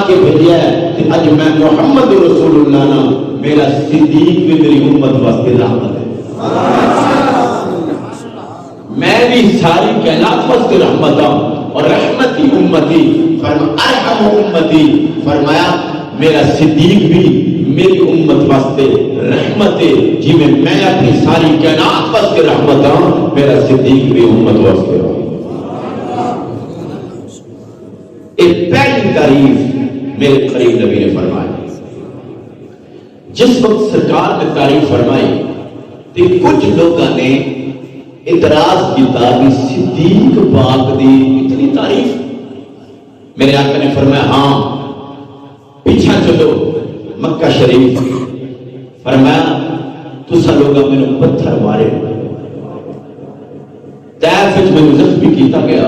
کے بھیجا ہے کہ اج میں محمد رسول اللہ نا میرا صدیق بھی میری امت واسطے رحمت ہے، میں بھی ساری کائنات واسطے رحمت ہوں اور رحمتی امتی فرمایا ارحم امتی، فرمایا میرا صدیق بھی میری امت واسطے رحمت ہے، جی میں اپنی ساری کائنات واسطے رحمت ہوں، میرا صدیق بھی امت واسطے ہوں۔ ایک پہلی تعریف میرے قریب نبی نے فرمائی۔ جس وقت سرکار نے تعریف فرمائی تو کچھ لوگوں نے اعتراض کیا کہ صدیق پاک دی اتنی تعریف؟ میرے آقا نے فرمایا ہاں، پیچھا چلو مکہ شریف، فرمایا تسا لوگوں میں پتھر مارے، طائف وچ میں زخمی کیتا گیا،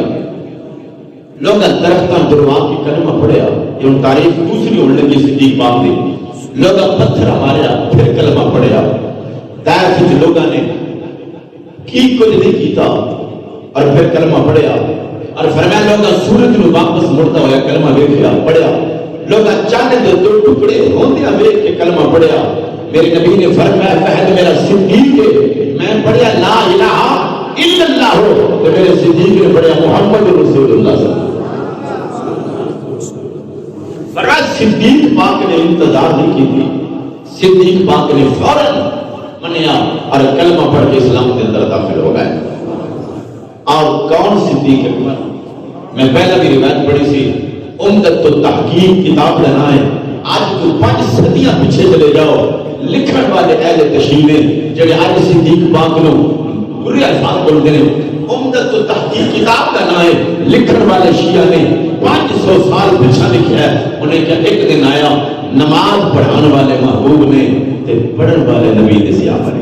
لوگ درختوں دروا کی کلمہ پڑھیا، یہ تعریف دوسری ہونے لگی صدیق پاک دی، لوگ پتھر ماریا پھر کلمہ پڑھیا، طائف وچ لوگوں نے کی کچھ نہیں کیتا اور پھر کلمہ پڑھیا، اور فرمایا لوگ سورج نو واپس مڑتا ہوا کلمہ ویکھیا پڑھیا، لوگ چاند دے دو ٹکڑے ہوندیا ویکھ کے کلمہ پڑھیا۔ میرے نبی نے فرمایا فہد میرا صدیق ہے، میں پڑھیا لا الہ الا اللہ ہو تو میرے صدیق نے پڑھیا محمد رسول اللہ صلی اللہ علیہ وسلم۔ فرمایا صدیق پاک نے انتظار نہیں کی تھی، صدیق پاک نے فوراً منیا اور کلمہ پڑھ کے اسلام کے اندر داخل ہو گئے۔ اور کون صدیق اکبر؟ میں پہلا بھی روایت پڑھی سی، عمدۃ التحقیق کتاب لینا ہے، آج تو 5 صدیاں پیچھے چلے جاؤ، لکھن والے اہل تشریح جڑے آج صدیق پاک نو برے الفاظ بولتے ہیں، عمدۃ التحقیق کتاب لینا ہے، لکھن والے شیعہ نے 500 سال پیچھے لکھا ہے، انہیں کیا ایک دن آیا نماز پڑھانے والے محبوب نے تے پڑھن والے نبی نے سیاح نے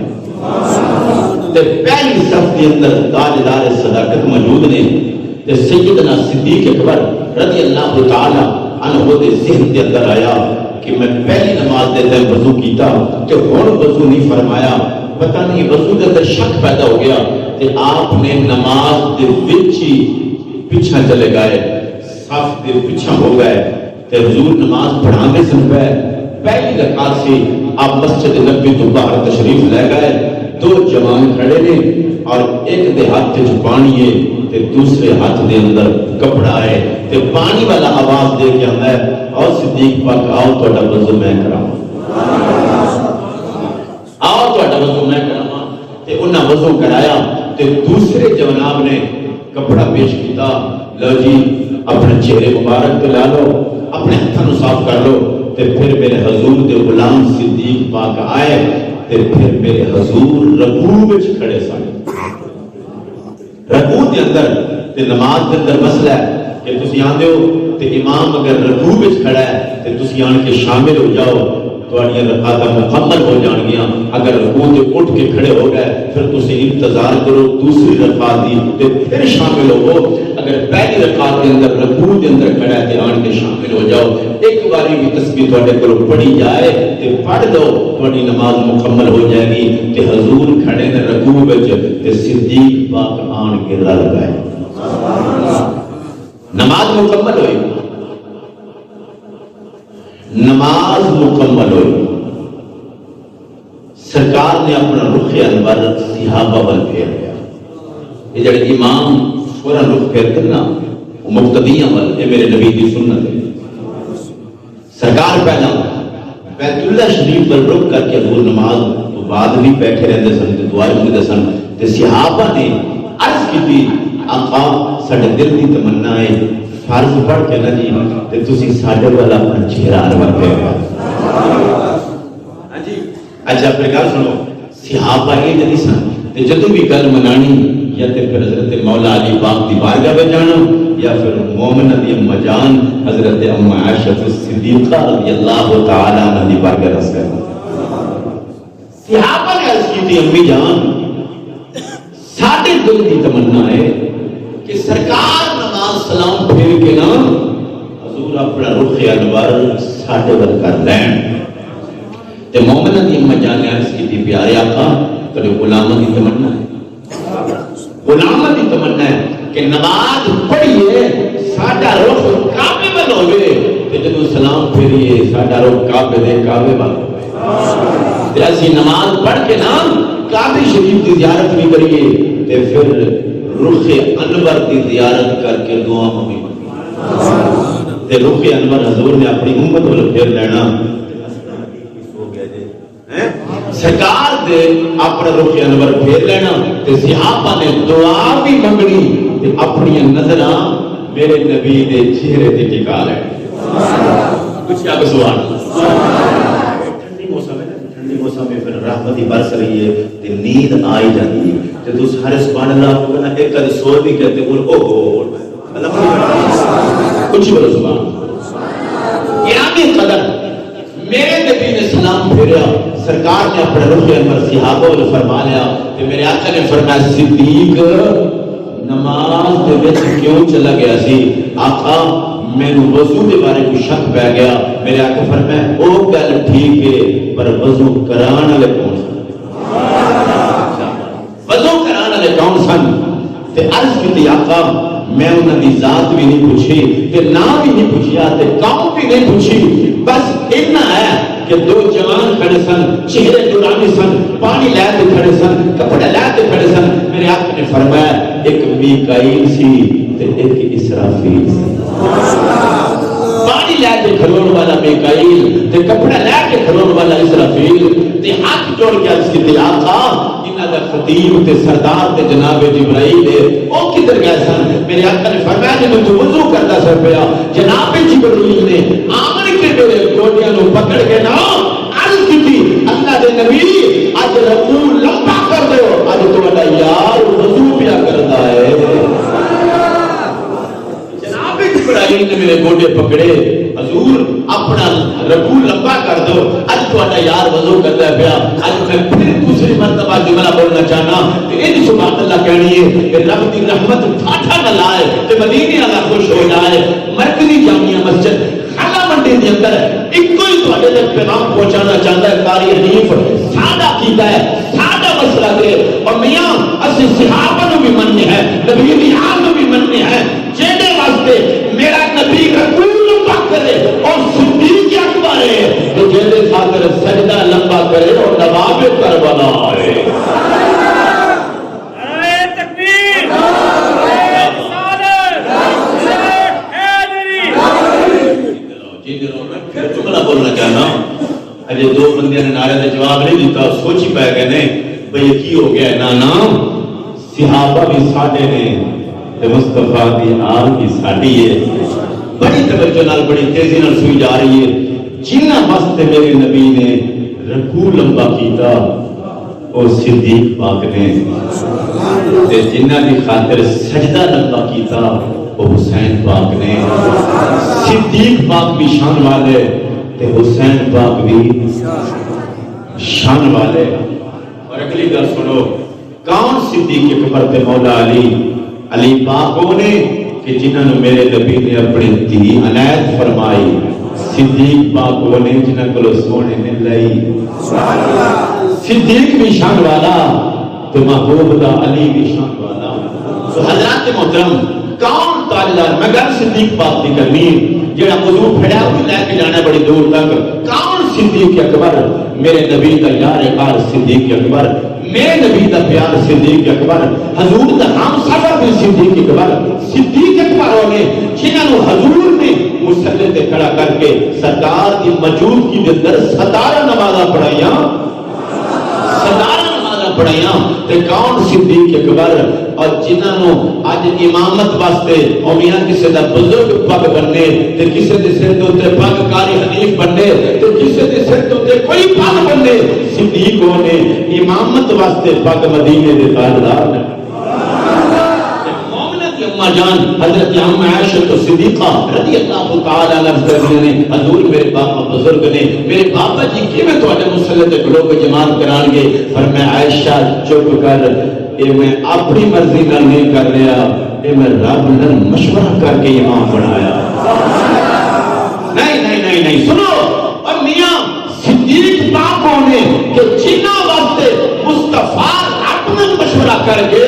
تے پہلی صف کے اندر تاجدار صداقت موجود نے تے سیدنا صدیق اکبر رضی اللہ تعالی عنہ دے ذہن کے اندر آیا کہ میں پہلی نماز دے ٹائم وضو کیتا کہ ہن وضو نہیں فرمایا، پتہ نہیں وضو کے اندر شک پیدا ہو گیا تے آپ نے نماز دے وچ ہی پیچھے چلے گئے، صف دے پیچھے ہو گئے تے حضور نماز پڑھانے سن پہ پہلی رکعت سے آپ مسجد نبی تو باہر تشریف لے گئے، 2 جوان کھڑے نے اور ایک دے ہاتھ وچ پانی ہے تے دوسرے ہاتھ دے اندر کپڑا ہے تے پانی والا آواز دے کے آندا ہے اور صدیق پاک آؤ تہاڈا وضو میں کراواں، آؤ تہاڈا وضو میں کراواں تے انہاں وضو کرایا تے دوسرے جناب نے کپڑا پیش کیتا، لو جی اپنے چہرے مبارک تے لا لو، اپنے ہاتھوں صاف کر لو تے پھر میرے حضور دے غلام صدیق پاک آئے تے پھر میرے حضور رکوع وچ کھڑے سن۔ رکوع دے اندر تے نماز دے اندر مسئلہ ہے کہ تسی آندے ہو تے امام اگر رکوع وچ کھڑا ہے تے تسی آن کے شامل ہو جاؤ، تہاڈیاں رکعتاں مکمل ہو جان گیاں، اگر رکوع تے اٹھ کے کھڑے ہو گئے پھر تسی انتظار کرو دوسری رکعت دی تے پھر شامل ہو، اگر پہلی رکعت کے اندر رکوع دے اندر کھڑا ہے تے آن کے شامل ہو جاؤ، ایک باری بھی تسبیح تہاڈے کولوں پڑھی جائے تے پڑھ لو، تہاڈی نماز مکمل ہو جائے گی تے حضور کھڑے نے رکوع وچ تے صدیق پاک آن کے رل گئے، نماز مکمل ہوئی، نماز مکمل ہوئی، سرکار نے اپنا رخ انور صحابہ ول پھیر لیا، یہ جڑے امام فوراً رخ پھیرتے نا وہ مقتدیاں ول، یہ میرے نبی کی سنت ہے، سرکار پہلا بیت اللہ شریف پر رک کر کے وہ نماز تو بعد بھی بیٹھے رہتے سن تے دعائیں منگتے سن تے صحابہ نے عرض کی تھی آقا ساڈے دل کی تمنا ہے فرض پڑھ کے نہ جی تے تسی ساڈے والا اپنا چہرہ انور پھیرا۔ ہاں جی اچھا اپنی گل سنو، صحابہ یہ نہیں سن تے جدوں بھی گل منانی یا تے پھر حضرت مولا علی پاک دی بارگاہ میں جانا یا پھر مومنہ دی اما جان حضرت ام عائشہ صدیقہ رضی اللہ تعالی عنہ دی بارگاہ رس کرنا۔ صحابہ نے عرض کی تھی امی جان ساڈے دل کی تمنا ہے کہ سرکار نماز سلام پھیر کے نا حضور اپنا رخ انور ساڈے ول کر لین تے مومنہ دی اما جان نے عرض کی تھی پیارے آقا تیرے غلامہ دی تمنا ہے، غلامہ دی تمنا ہے کہ نماز پڑھیے ساڈا رخ کعبے ول ہوے تے جدوں سلام پھیریے ساڈا رخ کعبے دے کعبے وال ہوے تے اسی نماز پڑھ کے نا کعبے شریف کی زیارت بھی کریے تے پھر رخ انور کی زیارت کر کے دعا بھی تے رخ انور حضور نے اپنی امت ول پھیر لینا سرکار دے اپنا رخ انور پھیر لینا تے صحابہ نے دعا بھی منگنی تے اپنی نظراں میرے نبی دے چہرے تے ٹکا لے کچھ کیا سوال ٹھنڈی موسم میں پھر رحمت ہی برس رہی ہے تے نیند آئی جاتی ہے تے تو سارے سبحان اللہ کو نا ایک کد سو بھی کہتے بول او ہو اللہ کچھ بولو سبحان قیام قدر میرے نبی نے سلام پھیریا سرکار نے اپنے رخ انور صحابہ کو فرما لیا کہ میرے آقا نے فرمایا صدیق نماز دے وچ کیوں چلا گیا سی آقا مینوں وضو دے بارے کوئی شک پہ گیا میرے آقا فرمایا او گل ٹھیک ہے پر وضو کران والے کون سن وضو کران والے کون سن تے عرض کیتی آقا میں انہاں دی ذات بھی نہیں پوچھی تے نام بھی نہیں پوچھیا تے قوم بھی نہیں پوچھی بس اتنا ہے کہ دو جوان کھڑے سن چہرے نورانی سن پانی لے کے کھڑے سن کپڑے لے کے کھڑے سن میرے آقا نے فرمایا ایک میکائیل سی تے ایک اسرافیل سی پانی لے کے کھڑون والا میکائیل تے کپڑے لے کے کھڑون والا اسرافیل تے ہاتھ جوڑ کے عرض کی آقا انہاں دا خطیب تے سردار تے جناب جبرائیل او کدھر گئے سن میرے آقا نے فرمایا جب تو وضو کرتا سر پیا جناب جبرائیل نے آمن کے میرے گوڈیاں نو پکڑ کے نا عرض کی اللہ دے نبی اج رکوع لمبا کر دو اج تہاڈا یار وضو پیا کردا ہے جناب جبرائیل نے میرے گوڈے پکڑے حضور اپنا رکوع لمبا کر دو اج تہاڈا یار وضو کردا ہے پیا اج میں پھر دوسری مرتبہ جملہ بولنا چاہنا کہ ان سبحان اللہ کہنی ہے کہ رب دی رحمت ٹھاٹھا نہ لائے تے مدینے والا خوش ہو جائے مرکزی جامعہ مسجد خانہ منڈی دے اندر ایک کوئی تہاڈے تک پیغام پہنچانا چاہتا ہے قاری حنیف سادہ کیتا ہے سادہ مسئلہ دے اور میاں اسی صحابہ نو بھی مننے ہے نبی دی آل نو بھی مننے ہے جیدے واسطے میرا نبی رکوع لمبا کرے اور صدیق اکبر ہے تو جیدے خاطر سجدہ لمبا کرے اور نواب کربلا ہے جملہ بولنا چاہنا اجے دو بندیاں نے نعرے کا جواب نہیں دیتا سوچی پہ گئے نے بھئی یہ کی ہو گیا ہے نانا صحابہ بھی ساڈے نے تے مصطفیٰ دی آل بھی ساڈی ہے بڑی توجہ نال بڑی تیزی نال سوئی جا رہی ہے جنہ واسطے میرے نبی نے رکوع لمبا کیتا اور صدیق پاک نے تے جنہ دی خاطر سجدہ لمبا کیتا وہ حسین پاک نے صدیق پاک بھی شان والے تے حسین پاک بھی شان والے اور اگلی گل سنو کون صدیق اکبر تے مولا علی پاک نے کہ جنہوں نے میرے نبی نے اپنی دھی عنایت فرمائی صدیق پاک نے جنہوں کو سونے نے لئی صدیق بھی شان والا تو محبوب دا علی بھی شان والا تو حضرات محترم کون تاجدار میں گھر صدیق پاک دی کرنی جڑا وضو پھڑیا ہوئی لے کے جانا بڑی دور تک کون صدیق اکبر میرے نبی کا یار کار صدیق اکبر میرے نبی کا پیار صدیق اکبر حضور کا نام سفر بھی صدیق اکبر صدیق اکبر ہونے جنہوں حضور نے مسلح تے کھڑا کر کے سرکار کی موجودگی کے اندر 17 نمازاں پڑھائیاں 17 نمازاں پڑھائیاں تے کون صدیق اکبر اور جنہوں آج امامت واسطے اور میاں کسی دا بزرگ پگ بننے تے کسی دے سر تے پگ قاری حنیف بننے تے کسی دے سر تے کوئی پگ بننے صدیق ہونے امامت واسطے پگ مدینے دے تاجدار نے اما جان حضرت ام عائشہ صدیقہ رضی اللہ تعالی عنہا نے حضور میرے باپا بزرگ نے میرے باپا جی کیویں تواڈے مصلی تے کھلو کے جماعت کران گے فرمایا عائشہ چپ کر اے میں اپنی مرضی نال نہیں کر رہا اے میں رب نال مشورہ کر کے امام بنایا نہیں سنو اور میاں صدیق پاک ہونے کہ جنہاں واسطے مصطفیٰ رب نال مشورہ کر کے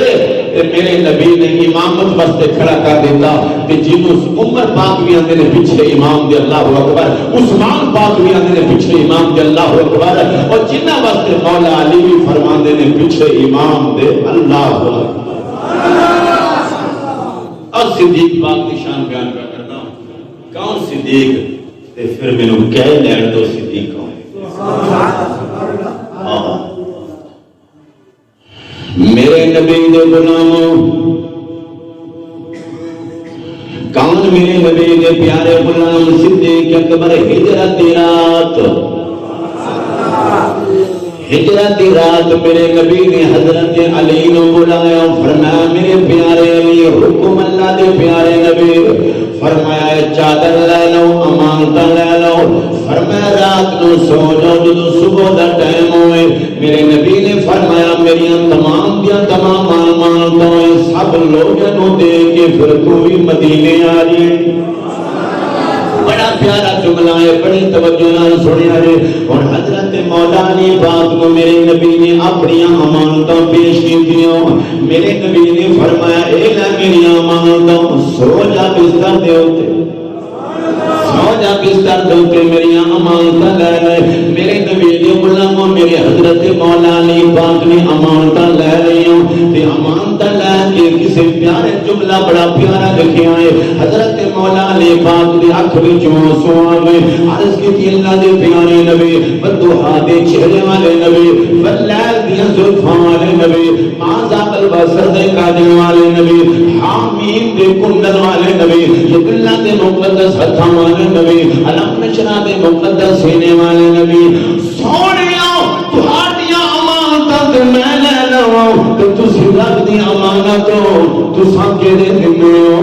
میرے نبی نے امامت واسطے کھڑا کر دیتا کہ جنوں عمر پاک بھی آندے نے پیچھے امام دے اللہ اکبر، عثمان پاک بھی آندے نے پیچھے امام دے اللہ اکبر، اور جنہ واسطے مولا علی بھی فرماندے نے پیچھے امام دے اللہ اکبر۔ اور صدیق پاک کی شان بیان کرنا کون صدیق تے پھر مینوں کہہ لین دو صدیق کون میرے نبی دے غلاموں، کون میرے نبی دے پیارے غلام صدیق اکبر ہجرت دی رات، ہجرت دی رات میرے نبی نے حضرت علی نو بلایا، فرمایا میرے پیارے علی، حکم اللہ دے پیارے نبی، فرمایا چادر لے لو، امانت لے لو، فرمایا رات نو سو جاؤ، جدو صبح دا ٹائم ہوئے میرے نبی نے فرمایا میری تمام دیا تمام امانتیں سب لوگوں دے کے پھر تو بھی مدینے آ جائے۔ بڑا پیارا جملہ ہے، بڑی توجہ نال سنیا جے۔ اور حضرت مولا علی پاک کو میرے نبی نے اپنی امانتاں پیش کیتیاں، میرے نبی نے فرمایا اے لے میری امانتاں، سو جا بستر دے اوتے، سو جا بستر دے اوتے میری امانتاں لے لے۔ میرے نبی نے غلاموں میرے حضرت مولا علی پاک نے امانتاں لے لئیاں تے امانتاں لے کے کسی پیارے جملہ بڑا پیارا لکھیا ہے، حضرت مولا علی پاک دی اکھ وچوں آنسو آ گئے، عرض کی اللہ دے پیارے نبی، بدوحا دے چہرے والے نبی، واللیل دیاں زلفاں والے نبی، ما ذاق البصر دے کاجل والے نبی، حامیم دے کنڈل والے نبی، یہ اللہ دے مقدس ہتھاں والے نبی، علم نشرہ دے مقدس سینے والے نبی، سونیاں تہاڈیاں امانتاں تے میں لے لواں تے تسی رب دی امانتوں تساں کیڑے دِندے ہو؟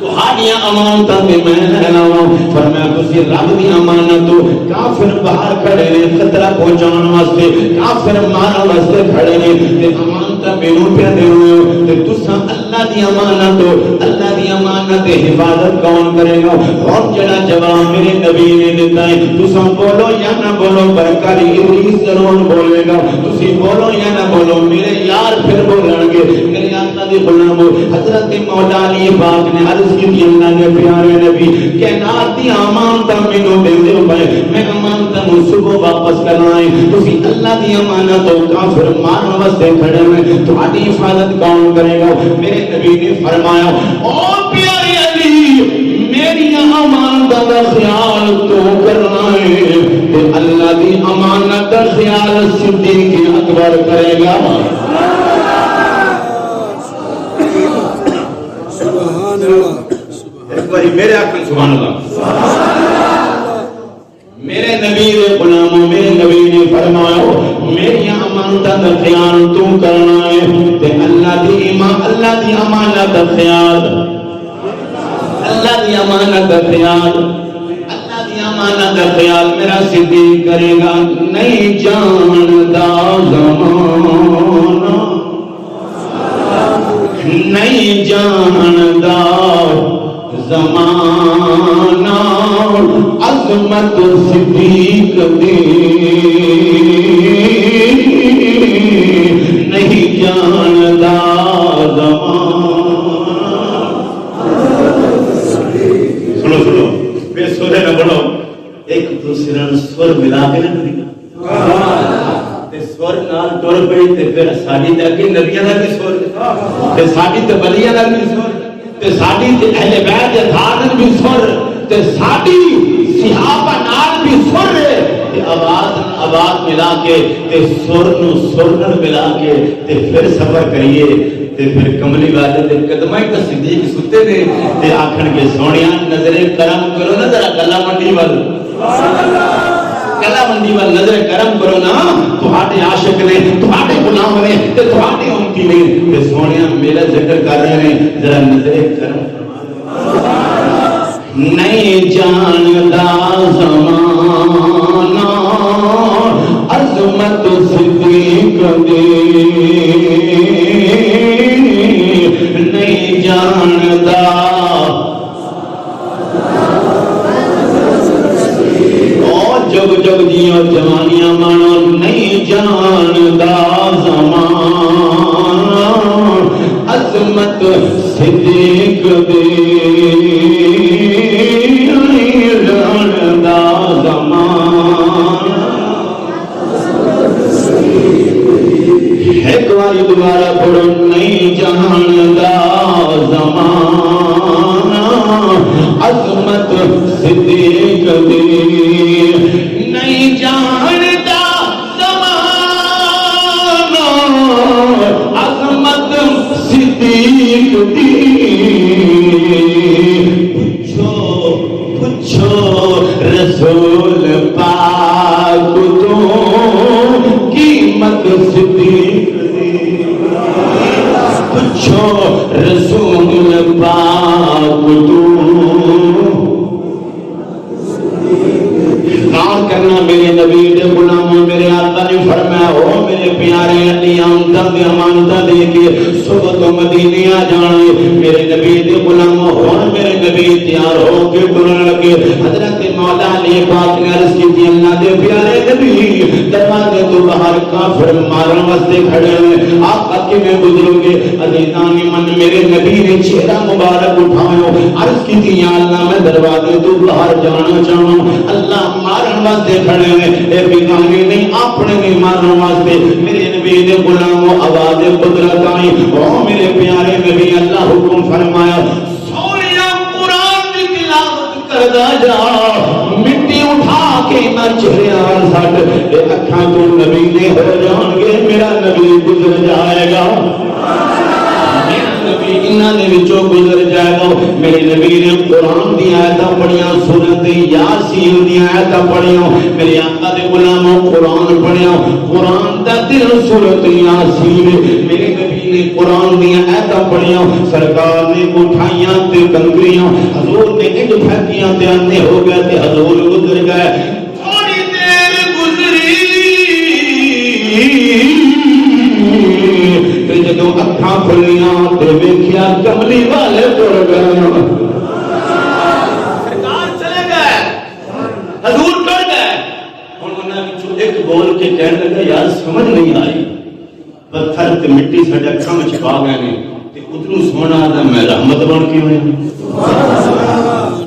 تہاڈیاں امانتاں تے میں لے لواں، فرمایا تسی رب دی امانتوں، کافر باہر کھڑے نے خطرہ پہنچاؤن واسطے، کافر مارن واسطے کھڑے نے تے امانتاں مینوں پیا دے ہو تے تساں اللہ دی امانتوں، اللہ دی امانت حفاظت کون کرے گا؟ اور جڑا جواب میرے نبی نے دیتا ہے، تساں بولو یا نہ بولو، برکاری ابلیس ضرور بولے گا، تسی بولو یا نہ بولو، میرے یار پھر بولن گے، میرے آقا دی غلامو حضرت مولا علی پاک نے عرض کی اللہ نے پیارے نبی کائنات دی امانتاں مینوں دیندے ہو پئے، میں امانتاں نوں صبح واپس کرنا ہے، تسی اللہ دی امانتوں کافر مارن واسطے کھڑے ہوئے، تہاڈی حفاظت کون کرے گا؟ میرے نبی نے فرمایا او پیارے علی میری امانتاں دا خیال تو کرنا ہے تے اللہ دی امانت دا خیال صدیق اکبر کرے گا۔ سبحان اللہ، ایک باری میرے آقا سبحان اللہ۔ میرے نبی دے غلاموں، میرے نبی نے فرمایا میری امانتاں دا خیال تو کرنا ہے تے اللہ دی امانت دا خیال، اللہ دی امانت دا خیال، اللہ دی امانت دا خیال میرا صدیق کرے گا۔ نہیں جاندا زمانہ، نہیں جاندا زمانہ عظمت صدیق دی، نہیں جاندا زمانہ۔ سنو سنو بے سورے نہ بڑھو، ایک دوسرے سور ملا کے نہ کری سور نال ٹر پئی تے پھر ساڈی تے اگے نبیاں دا بھی سور تے ساڈی تے ولیاں دا بھی سور تے ساڈی تے اہل بیت دے دھارن بھی سور تے ساڈی صحابہ نال بھی سور تے آواز ملا کے تے سور نو سور نال ملا کے تے پھر سفر کریے تے پھر کملی والے دے قدماں تے صدیق ستے نے تے آکھن گے سونیاں نظر کرم کرو نا ذرا گلا منڈی ول، سبحان اللہ، گلا منڈی وال نظر کرم کرو نا، تہاڈے عاشق نے، تہاڈے غلام نے تے تہاڈی امتی نے تے سونیاں میرا ذکر کر رہے ہیں، ذرا نظر کرم فرما۔ نہیں جاندا زمانہ عظمت صدیق دی، نہیں جاندا جگ جگ جیو جوانیاں مانو، نہیں جاندا زمان صدیق دی لڑدا زمانہ ایک باری دوبارہ پڑھو نہیں جاندا زمانہ عظمت صدیق دی نہیں جاندا زمانہ عظمت صدیق دی پوچھو رسول پاک تو قیمت صدیق دی پوچھو رسول پاک تو غور کرنا میرے نبی دے غلاموں میرے آقا نے فرمایا او میرے پیارے علی آمدہ دے امانتہ دے کے صبح تو مدینے آ جانے میرے نبی دے غلاموں اور میرے نبی تیار ہو کے ٹرن لگے حضرت مولا علی پاک نے عرض کی تھی اللہ دے پیارے نبی دروازے تو باہر کافر مارن واسطے کھڑے ہیں آقا کے میں گزروں گے عزیزان من میرے نبی نے چہرہ مبارک اٹھایا عرض کی تھی یا اللہ میں دروازے تو باہر جانا چاہوں اللہ مارن واسطے کھڑے ہیں اے بیگانے نہیں اپنے نہیں مارن واسطے میرے نبی نے غلاموں آواز قدرت آئی او میرے پیارے نبی اللہ حکم فرمایا سونیا قرآن کی تلاوت کردا جا مٹی اٹھا کے نہ چہرے آن سٹ اے اکھاں تو نبی نے ہو جان گے میرا نبی گزر جائے گا انہاں نے وچوں گزر جائے گا میرے نبی نے قرآن دی آیتاں پڑھیاں سورۃ یاسین دی آیتاں پڑھیاں میرے آقا دے غلاموں قرآن پڑھیاں قرآن دا دل سورۃ یاسین میرے نبی نے قرآن دی آیتاں پڑھیاں سرکار نے اٹھائیاں تے کنکریاں حضور نے انج پھینکیاں تے اندھے ہو گئے تے حضور گزر گئے تھوڑی دیر گزری جدو اکھاں کھلیاں تے ویکھیا کملی والے ٹر گئے سرکار چلے گئے حضور ٹر گئے ہن انہاں وچوں ایک بول کے کہنے لگا یار سمجھ نہیں آئی پتھر تے مٹی ساڈے اکھاں وچ پا گئے نے تے ادھروں سونا دا میں رحمت بن کے ہوئے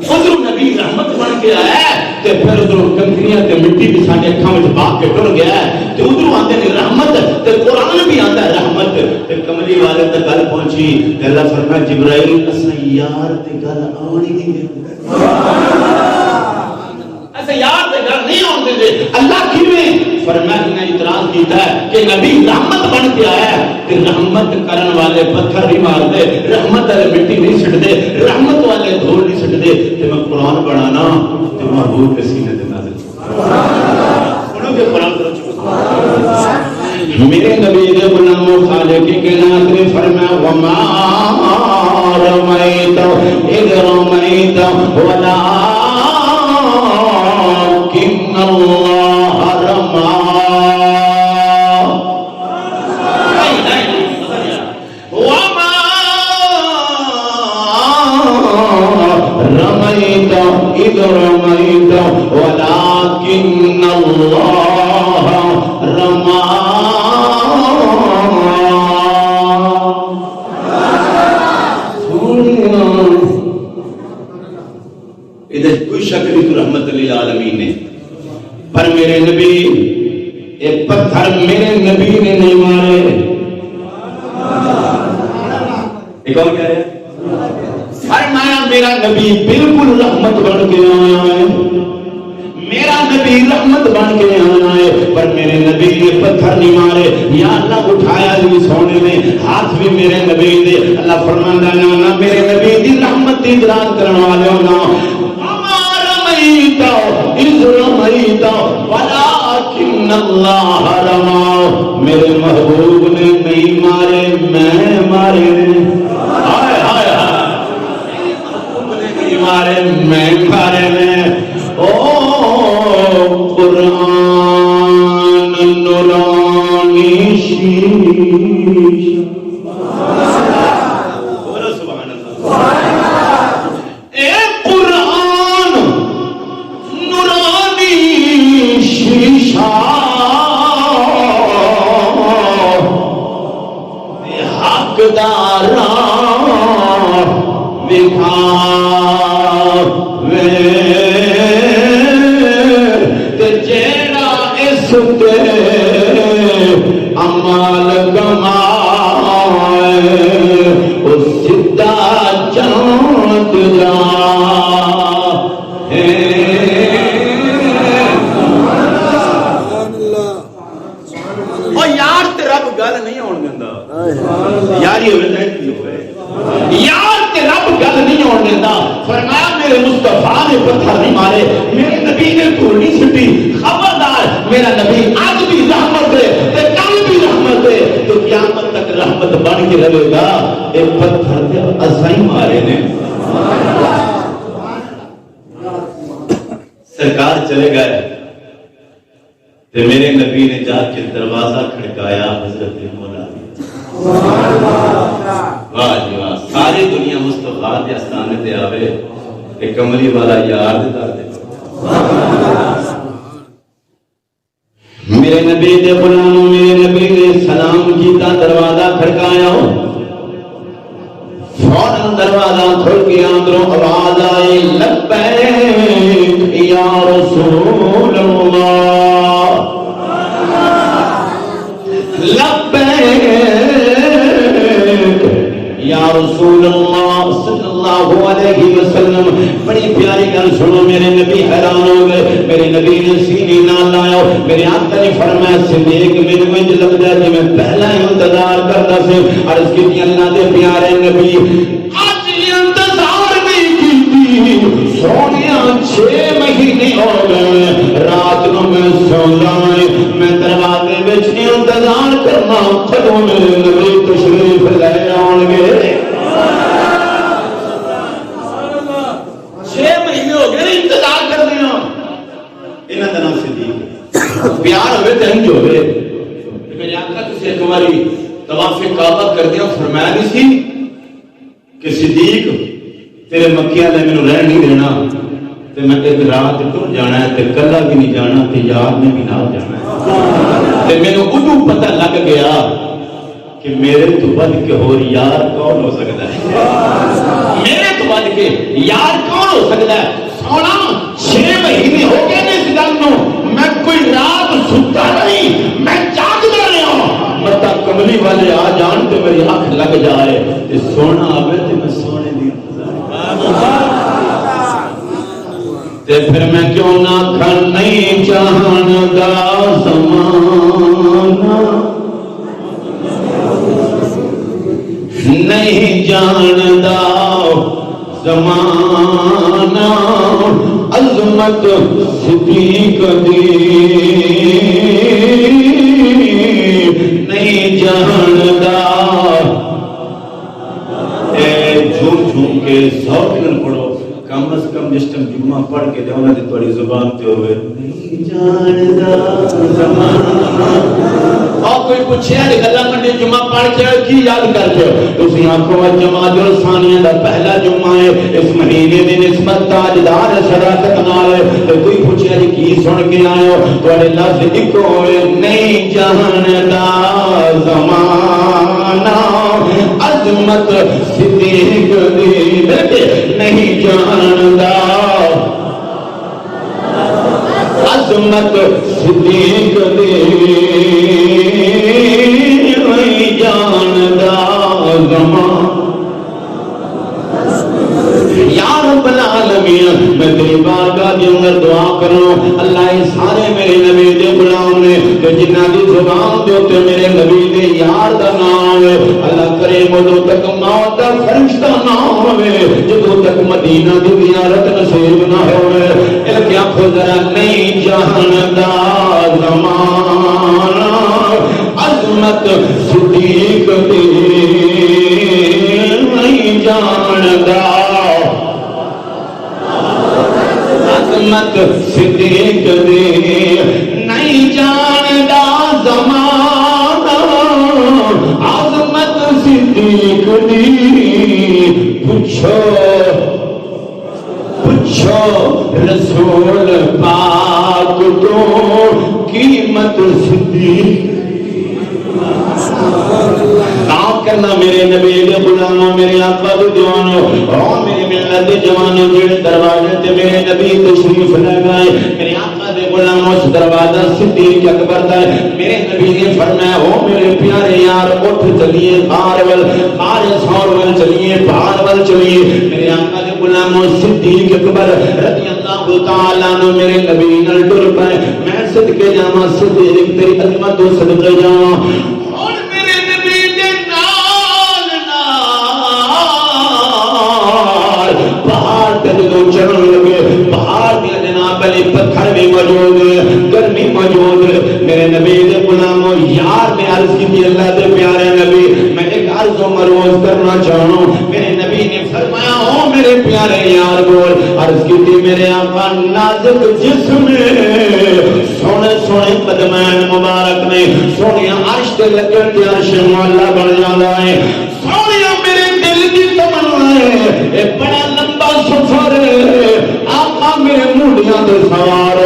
ادھروں نبی رحمت بن کے آیا تے پھر ادھروں کنکریاں تے مٹی بھی ساڈے اکھاں وچ پا کے ٹر گیا تے ادھروں آندے نے رحمت تے قرآن بھی آندا ہے رحمت تے کملی والے تک گل پہنچی اللہ فرمایا جبرائیل اساں یار تے گل آوڑی نہیں دے اساں یار تے گل نہیں آون دے اللہ کیویں فرمایا نے اعتراض کیتا ہے کہ نبی رحمت بن کے آیا ہے تے رحمت کرن والے پتھر نہیں مار دے رحمت والے مٹی نہیں سٹ دے رحمت والے دھول نہیں سٹ دے تے میں قرآن بنانا تے محبوب کے سینے تے نازل پڑھو کہ قرآن کرو میرے نبی دے غلاموں خالق کے نات نے فرمایا وما رمیت اذ رمیت ولکن اللہ رمی وما رمیت اذ رمیت ولکن اللہ رمی کوئی شک نہیں تو رحمت للعالمین نے پر میرے نبی یہ پتھر میرے نبی نے نہیں مارے ایک اور کیا ہے فرمایا میرا نبی بالکل رحمت بن کے آیا ہے میرا نبی رحمت بن کے آنا ہے پر میرے نبی نے پتھر نہیں مارے یا اللہ اٹھایا بھی سونے میں ہاتھ بھی میرے نبی دے اللہ فرماندا نا میرے نبی دی رحمت دی ادراک کرنے والے ہو نا اذ رمیت ولکن اللہ رمی میرے محبوب نے نہیں مارے میں مارے ہائے ہائے محبوب نے نہیں مارے میں مارے او قرآن نورانی شیشہ بولو سبحان اللہ اے قرآن نورانی شیشہ حقدار وکھاوے تے جیڑا اس تے عمل کمائے او سدھا چاند یار تے رب گل نہیں ہون دیندا یاری ہوے تے ہوے یار تے رب گل نہیں ہون دیندا فرمایا میرے مصطفیٰ نے پتھر نہیں مارے میرے نبی نے دھول نہیں سٹی خبردار میرا نبی آج بھی رحمت ہے تے کل بھی رحمت ہے تو قیامت تک رحمت بن کے رہے گا اے پتھر تے اسائی مارے نے سرکار چلے گئے تو میرے نبی نے جا کے دروازہ کھڑکایا حضرت مولا واہ جی واہ ساری دنیا مصطفیٰ کے آستانے تے آوے ایک کملی والا یار دے در دے میرے نبی دے غلام میرے نبی نے سلام کیتا دروازہ کھڑکایا فوراً دروازہ کھل کے اندروں آواز آئی لبیک یا رسول اللہ لبیک یا رسول اللہ صلی اللہ علیہ وسلم بڑی پیاری گل سنو میرے نبی حیران ہو گئے میرے نبی نے سینے نہ لایا میرے آقا نے فرمایا صدیق میرے مجھ لگتا ہے کہ میں پہلا ہی انتظار کرتا سے عرض کی تھی اللہ دے پیارے نبی آج یہ انتظار نہیں کی سونیا 6 مہینے ہو گئے رات کو میں سو جائے میں دروازے میں انتظار کرنا کھڑوں میرے نبی تشریف لے آن گے 6 مہینے ہو گئے انتظار کر دیا انہاں دا نام صدیق پیار ہوئے تے انج ہوئے میرے آقا تسی ایک باری طواف کعبہ کر دیا فرمایا نہیں سی کہ صدیق تیرے مکیاں نے مینوں رہن نہیں دینا تے میں ایک رات ٹر جانا ہے تے کلا بھی نہیں جانا تے یار نے بھی نہ جانا ہے تے مینوں اُدو پتہ لگ گیا کہ میرے تو بد کے اور یار کون ہو سکتا ہے میرے تو بد کے یار کون ہو سکتا ہے سونا 6 مہینے ہو گئے نے اس گل نو میں کوئی رات ستا نہیں میں جاگدا رہا متا کملی والے آ جان تے میری آنکھ لگ جائے تے سونا آوے تے میں سونے دی تے پھر میں کیوں نہ کھن نہیں جاندا زمانہ نہیں جاندا زمانہ عظمت صدیق دی نہیں جاندا اے جھوم جھوم کے سوکن پڑھو کم از کم جس ٹائم جمعہ پڑھ کے دیونا دی توڑی زبان تے ہوئے نہیں جاندا زمانہ اور کوئی پوچھے ہے گلا منڈی جمعہ پڑھ کے کی یاد کرتے ہو اسی آنکھوں میں جمعہ جو ثانیہ دا پہلا جمعہ ہے اس مہینے دی نسبت تاجدار شراکت نال ہے کوئی پوچھے ہے کی سن کے آئے ہو تھوڑے لفظ ایک ہوئے نہیں جاندا زمانہ عظمت صدیق دی نہیں جاندا عظمت صدیق دی نہیں جاندا زمان یا رب العالمین میں تیری بارگاہ کے اندر دعا کروں اللہ یہ سارے میرے نبی دے غلام نے کہ جنہ دی زبان دے تے میرے نبی دے یار دا نام ہے اللہ کریم ادو تک موت دا فرشتہ نہ ہوئے جدو تک مدینہ دی زیارت نصیب نہ ہوئے اے کیا خدا نہیں جاندا زمانہ عظمت صدیق دی نہیں جاندا عظمت صدیق دی نہیں جاندا زمانہ عظمت صدیق دی پوچھو پوچھو رسول پاک تو قیمت صدیق کر کہنا میرے نبی دے غلاموں میرے آقا دے دیوانوں او میرے ملت دے جوانوں جڑے دروازے تے میرے نبی تشریف لے گئے میرے آقا دے غلاموں اس دروازہ صدیق اکبر دا میرے نبی نے فرمایا او میرے پیارے یار اٹھ چلیے باہر سور ول چلیے باہر ول چلیے میرے آقا دے غلاموں صدیق اکبر رضی اللہ تعالی عنہ میرے نبی نال ٹر پئے میں صدقے جاواں صدیق تیری عظمت تو صدقے جاواں اور میرے نبی دے نال پہاڑ تے جو چڑھن لگے پہاڑ دے جناب علی پتھر بھی موجود گرمی موجود میرے نبی دے غلاموں یار نے عرض کی اللہ دے پیارے نبی میں ایک عرض و مروز کرنا چاہوں میرے نبی نے فرمایا او میرے پیارے یار بول عرض کی میرے آقا نازک جسم سونے سونے قدمین مبارک نے سونے عرش تے لگن تے عرش مولا بن جاندا ہے سونے میرے دل کی تمنا ہے اے بڑا لمبا سفر آقا میرے مونڈیاں دے سوار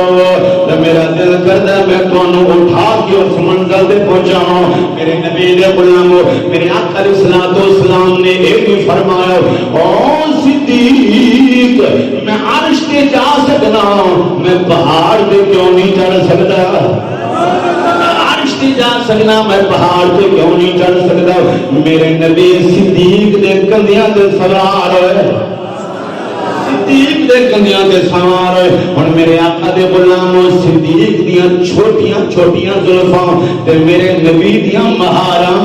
تے میرا دل کردا میں تانوں اٹھا کے اس منزل تے پہنچاواں میرے نبی دے غلاموں میرے آقا علیہ الصلوۃ والسلام نے ایک ہی فرمایا او صدیق میں عرش تے جا سکنا میں پہاڑ تے کیوں نہیں چڑھ سکتا عرش تے جا سکنا میں پہاڑ تے کیوں نہیں چڑھ سکتا میرے نبی صدیق دے کندھیاں تے سوار ہوئے صدیق دے کندھیاں تے سوار ہوئے ہن میرے آقا دے غلاموں صدیق دیاں چھوٹیاں چھوٹیاں زلفاں تے میرے نبی دیاں مہاراں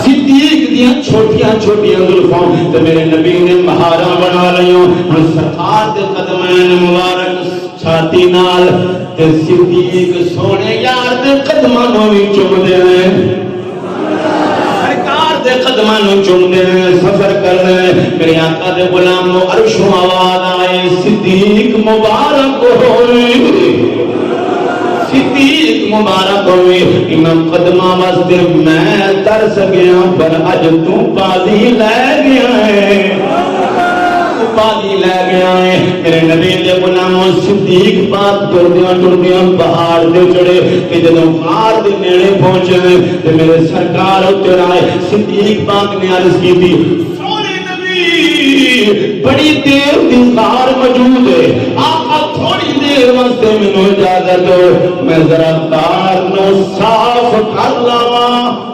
صدیق دیاں چھوٹیاں چھوٹیاں زلفاں تے میرے نبی نے مہاراں بنا لیاں ہن سرکار دے قدمین مبارک چھاتی نال تے صدیق سونے یار دے قدماں نوں وی چومدے ہیں سرکار دے قدماں نوں چومدے ہیں سفر کردے ہیں میرے آقا دے غلاموں عرشوں آواز آئے صدیق مبارک ہوئے صدیق مبارک ہوئے انہاں قدماں واسطے میں ترس گیا پر اج تو بازی لے گیا ہے بازی لے گیا ہے میرے نبی دے غلاموں صدیق پاک ٹردیاں پہاڑ تے چڑھے کہ جدوں غار دے نیڑے پہنچے تے میرے سرکار اتر آئے صدیق پاک نے عرض کی تھی سونے نبی بڑی دیر دی غار موجود ہے آقا تھوڑی دیر واسطے مینوں اجازت دو میں ذرا غار نو صاف کر لاواں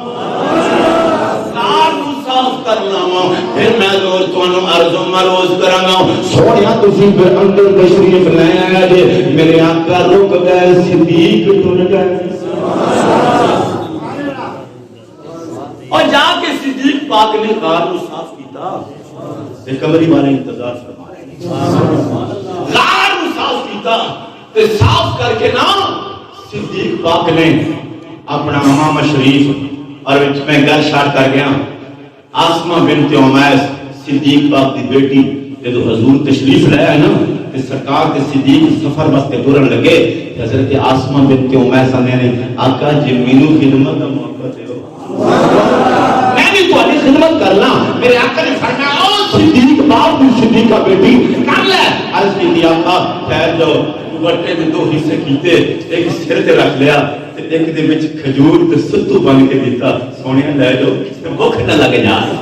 کر لاواں پھر میں ضرور تانوں عرض و مروز کراں گا سونیا تسی پھر اندر تشریف لے آیا جے میرے آقا رک گئے صدیق ٹر گئے اور جا کے صدیق پاک نے غار کو صاف کیتا تے کمری والے انتظار فرما رہے ہیں غار کو صاف کیتا تے صاف کر کے نا صدیق پاک نے اپنا امام شریف اور وچ میں گل شار کر گیا آسمہ بنت عمیس صدیق پاک دی بیٹی جدو حضور تشریف لے آئے نا کہ سرکار کے صدیق سفر بستے ٹرن لگے حضرت آسمہ بنت عمیس نے آقا جی مینوں خدمت دا موقع دیو میں بھی تہاڈی خدمت کرنا میرے آقا نے فرمایا او صدیق باپ دی صدیقہ بیٹی کر لے عرض کی آقا ٹھہر جاؤ وٹے میں دو حصے کیتے ایک سر تے رکھ لیا ایک دے وچ کھجور تے ستو بن کے دیتا سونیا لے جاؤ تے بھوک نہ لگ جائے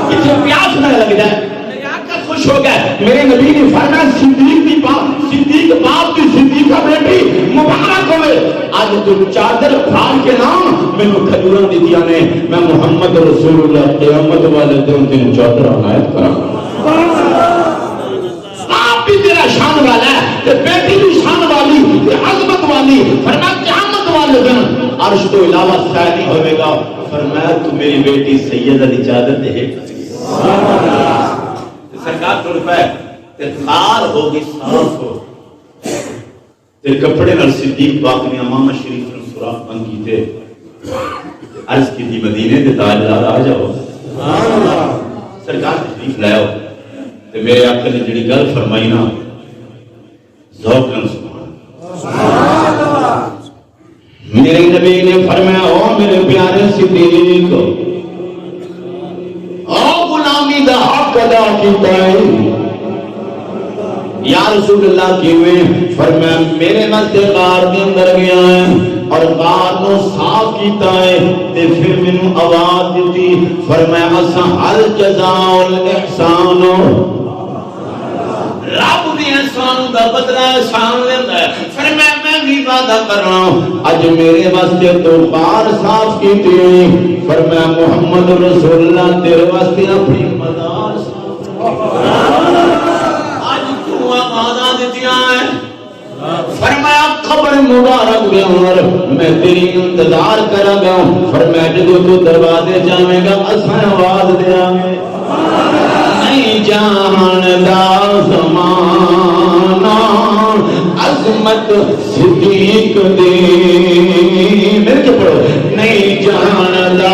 کتے پیاس نہ لگ جائے میرے آقا خوش ہو گئے میرے نبی نے فرمایا صدیق باپ کی صدیقہ بیٹی مبارک ہوئے آج تو چادر پھاڑ کے نام مینوں کھجوراں دتیاں نے میں محمد رسول اللہ قیامت والے دن تینوں چادر عنایت کراں تیرا شان والا ہے تے بیٹی بھی شان والی تے عظمت والی فرمایا قیامت والے دن عرش تو علاوہ سایہ ہوے گا فرمایا تو میری بیٹی سیدہ دی چادر دے سبحان اللہ سرکار ٹر پے تے خار ہو گئی صاف ہو تے کپڑے نال صدیق پاک نے امام شریف نوں سوراخ بند کیتے عرض کی تھی مدینے دے تاجدار آ جاؤ سبحان اللہ سرکار تشریف لے آؤ تے میرے آقا نے جڑی گل فرمائی نا ذوق نال سبحان اللہ میرے نبی نے فرمایا او میرے پیارے صدیق او غلامی دا حق ادا کیتا ہے یا رسول اللہ کیویں فرمایا میرے واسطے غار دے اندر گیا ہے اور بار نو صاف کیتا ہے تے پھر مینوں آواز دیتی فرمایا اساں ہر جزاء الاحسان رب دی احسان دا بدلہ احسان لیندا ہے فرمایا میں بھی وعدہ کر رہا ہوں اج میرے واسطے تو بار صاف کیتی فرمایا محمد رسول اللہ تیرے واسطے اپنی مدار آج تو آمادہ دیتیاں ہیں فرمایا قبر مبارک دے عمر میں تیری انتظار کرا گا فرمایا جدو تو دروازے جاویں گا اساں آواز دے آویں نہیں جاندا زمانہ عظمت صدیق دی میرے کے پڑھو نہیں جاندا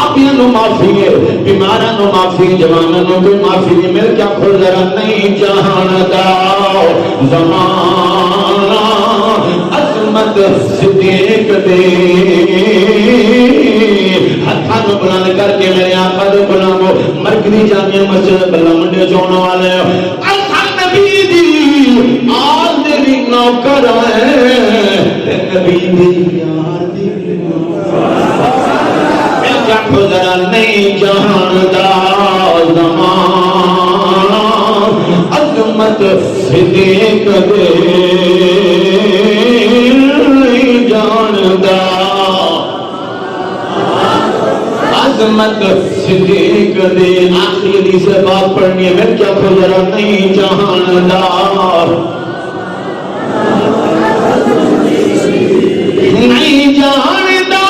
پاپیاں نو معافی ہے بیماراں نو معافی جواناں نو کوئی معافی نہیں مل کیا کھول ذرا نہیں جاندا زمانہ عظمت صدیق دے ہاتھاں نو بلند کر کے میرے آقا دے غلامو مرکزی جامع مسجد بلا منڈے چون والے اساں نبی دی آل دے بھی نوکر ہیں تے نبی دی یار دی ذرا نہیں جاندا زمانہ عظمت صدیق دے نہیں جاندا عظمت صدیق دے آخری حدیث سے بات پڑھنی ہے میں کیا کو ذرا نہیں جاندا نہیں جاندا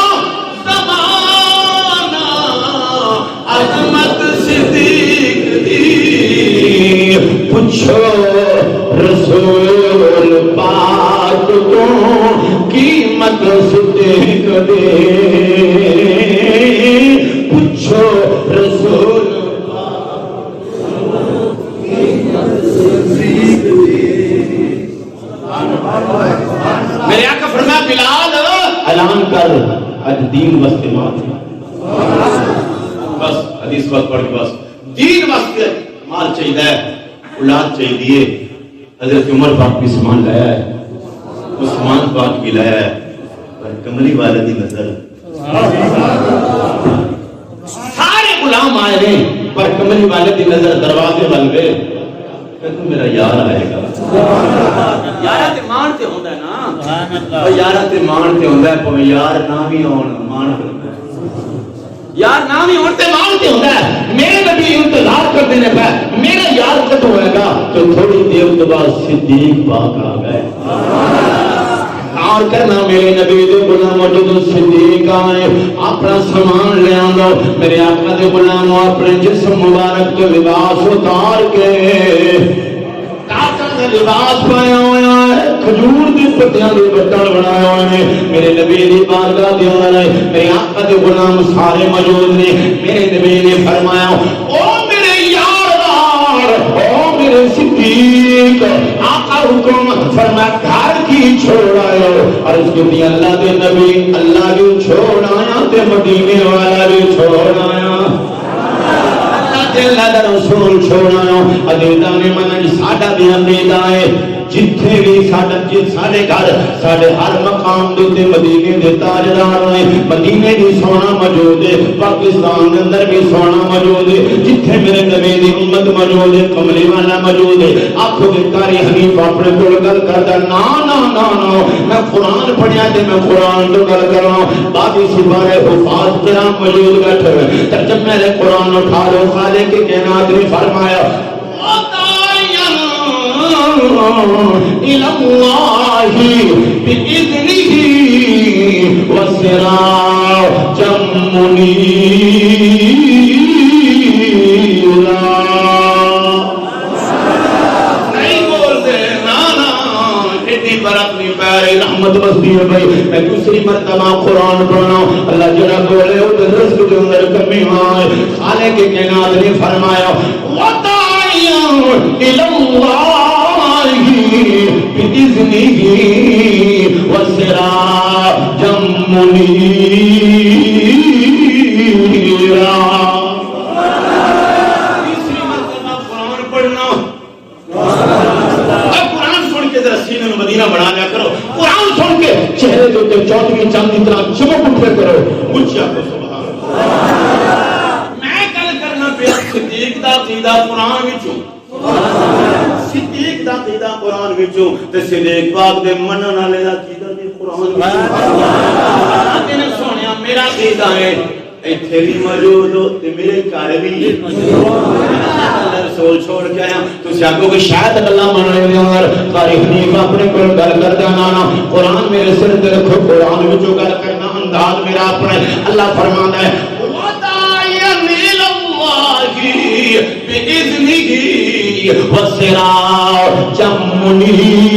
پوچھو رسول پاک کو قیمت صدیق دے پوچھو رسول میرے آقا فرمایا بلال اعلان کر اج دین واسطے مال بس حدیث بات پڑھ کے بس دین واسطے مال چاہیے اولاد چاہیے حضرت عمر پاک بھی سامان لایا ہے عثمان پاک بھی لایا ہے پر کملی والے دی نظر سارے غلام آئے ہیں پر کملی والے دی نظر دروازے بن گئے کہ میرا یار آئے گا یارہ تے مان تے ہوندہ ہے نا یارہ تے مان تے ہوندہ ہے پر یار نامی ہونا مان تے ہوندہ ہے یار نامی ہوتے مانتے ہوتا ہے میرے نبی انتظار کر دینے پہ میرا یار کٹ ہوئے گا تو تھوڑی دیر کے بعد صدیق پاک آ گئے اور کرنا میرے نبی دے غلام جدو صدیق آئے اپنا سامان لے آندو میرے آقا دے غلام اپنے جسم مبارک تو لباس اتار کے کاٹن لباس پایا ہویا ہے کھجور دی پتیاں دی بٹن بنایا ہوئے ہیں میرے نبی دی بارگاہ دے اندر ہے میرے آقا دے غلام سارے موجود نے میرے نبی نے فرمایا او میرے یار او میرے صدیق آقا حکم فرمایا گھر کی چھوڑ آئے اور اس کے لیے اللہ دے نبی اللہ بھی چھوڑ آیا تے مدینے والا بھی چھوڑ آیا اللہ دا رسول چھوڑا علیدہ نے منج ساڑھا بھی علیدہ ہے جتھے بھی ساڑھے گھر ساڑھے ہر مقام دیتے مدینے دے تاجدار ہوئے مدینے دی سونا موجود ہے پاکستان اندر بھی سونا موجود ہے جتھے میرے نبی دی امت موجود ہے کملی والا موجود ہے آپ کو دکاری حنیف اپنے کو گل کرتا نا نا نا نا میں قرآن پڑھیا تھے میں قرآن تو گل کر رہا ہوں باقی سبارے حفاظ کرام موجود بیٹھے ہوئے ترجم میرے قرآن اٹھا لو خالق کے کائنات نے فرمایا إلى الله بإذنه وسراجا منيرا نہیں بولتے نانا اتنی پر اپنی پیاری رحمت بستی ہے بھائی میں دوسری مرتبہ قرآن پڑھنا اللہ جڑا بولے ہو تو رزق کے اندر کمی آئے خالق کے کائنات نے فرمایا وَدَاعِيًا إِلَى اللَّهِ بِإِذْنِهِ وَسِرَاجًا مُنِيرًا تیسری مرتبہ قرآن پڑھنا قرآن میں گل کرنا پیا صدیق دا عقیدہ قرآن وچوں، صدیق دا عقیدہ قرآن وچوں تے صدیق پاک دے منن والے دا عقیدہ بھی قرآن وچوں۔ تے سونیا میرا عقیدہ ہے ایتھے بھی موجود ہو تے میرے گھر بھی اللہ رسول چھوڑ کے آیا۔ تسی آگو کہ شاید اللہ من رہے ہیں اور قاری حنیف اپنے کو گل کر دینا نا قرآن میرے سر تے رکھو، قرآن وچوں گل کرنا انداز میرا اپنا ہے۔ اللہ فرماتا ہے وَدَاعِيًا إِلَى اللَّهِ بِإِذْنِهِ وَسِرَاجًا مُنِيرًا۔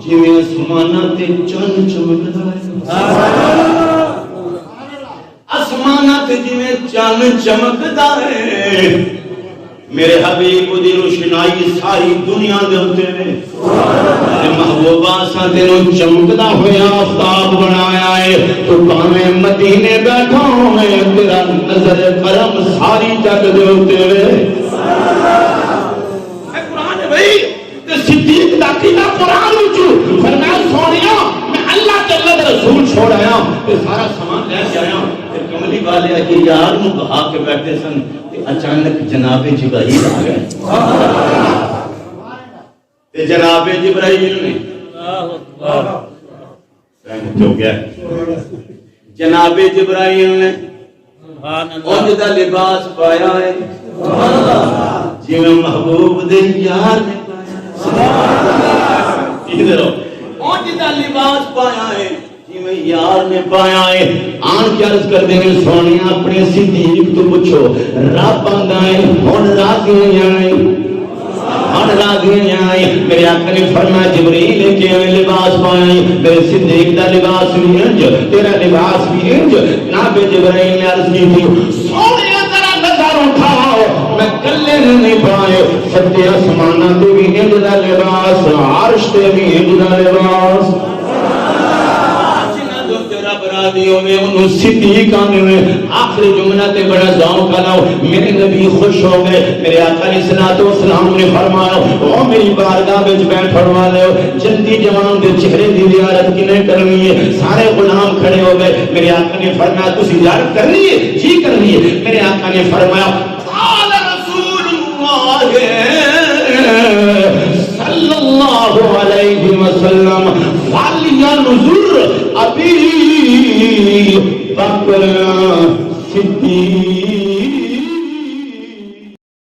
جویں آسماناں تے چن چمکدا ہے، آسماناں تے جویں چن چمکدا ہے، میرے حبیب دی روشنائی ساری دنیا دے اوتے ہے۔ محبوبہ ساں تینوں چمکدا ہویا آفتاب بنایا ہے، تو پاویں مدینے بیٹھا ہوے تیرا نظر کرم ساری جگ دے اوتے ہے۔ قرآن ہے بھائی تے صدیق دا عقیدہ قرآن وچوں فرمایا سونیا میں اللہ کے رسول چھوڑ آیا تے سارا سامان لے کے آیا تے کملی والے کی یار نو بہا کے بیٹھے سن تے اچانک جناب جبرائیل آ گئے تے جناب جبرائیل نے رحمت ہو گیا جناب جبرائیل نے اونج دا لباس پایا ہے جویں محبوب دے یار نے ادھر اونج دا لباس پایا ہے جویں یار نے پایا ہے۔ آن کے عرض کر دیں سونیا اپنے صدیق تو پوچھو رب آندا ہے ہن راضی آئے، ہن راضی آئے۔ میرے آقا نے فرمایا جبریل کے لباس پایا ہے، میرے صدیق دا لباس بھی انج تیرا لباس بھی انج۔ جناب جبرائیل نے عرض کی تھی سونیا ذرا نظر اٹھاؤ میں کلے نہیں پائے، ستے آسماناں تے بھی انج دا لباس، عرش تے بھی انج دا لباس۔ برادیوں میں انہوں صدیق آنے میں آخری جملہ تے بڑا ذوق کلاؤ میرے نبی خوش ہو گئے۔ میرے آقا علیہ السلام نے فرمایا او میری بارگاہ وچ بیٹھ فرما لے جلدی جوان دے چہرے دی زیارت کنے کرنی ہے۔ سارے غلام کھڑے ہو گئے۔ میرے آقا نے فرمایا تسی زیارت کرنی ہے؟ جی کرنی ہے۔ میرے آقا نے فرمایا قال رسول اللہ صلی اللہ علیہ وسلم فَلْيَنْظُرْ أَبِي بَكْرٍ صدیق